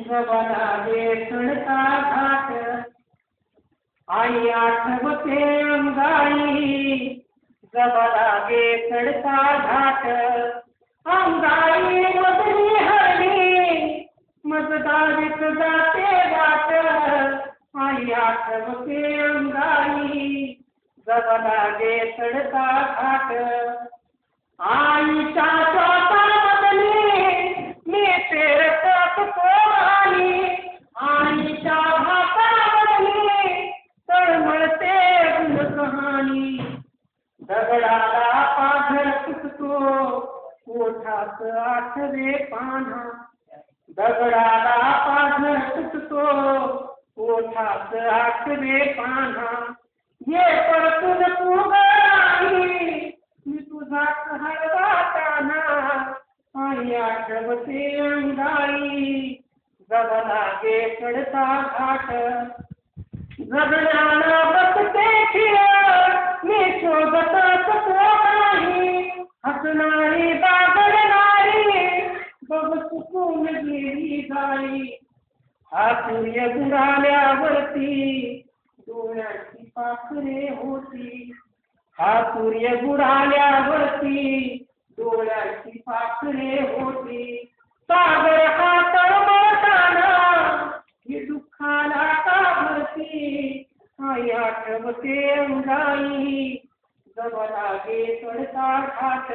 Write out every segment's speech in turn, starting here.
जबलागे चढता घाट आई आठवते अंगाई जबलागे चढता घाट अंगाई मधली हरली मजदारीत जाते वाट आई आठवते अंगाई जबलागे चढता घाट आईच्या स्वतःमधली मी तेरत कोणी आईच्या भातामधली तळमळते गुण कहाणी दगडाला पाझर फुटतो ओठात आठवे पाना दगडाला पाझर फुटतो ओठात आठवे पाना ये परतून तू गळाली मी तुझाच हळवाताना आई आठवते अंगाई जबलागे चढता घाट जगण्याला बघते खिळ मी शोधत नाही हसणारी बागडणारी बघ चुकून गेली गाई हा सूर्य बुडाल्यावरती डोळ्याची पाखरे होती हा सूर्य बुडाल्यावरती डोळ्याची पाखरे होती सागर हा तळमळताना ही दुःखाला का भरती आई आठवते अंगाई जबलागे चढता घाट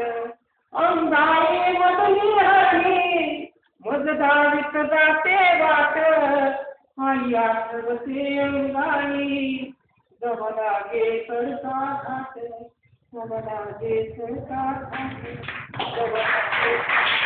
अंगाई मधली हरली मजदारीत जाते वाट आई आठवते अंगाई जबलागे चढता घाट जबलागे चढता घाट जबलागे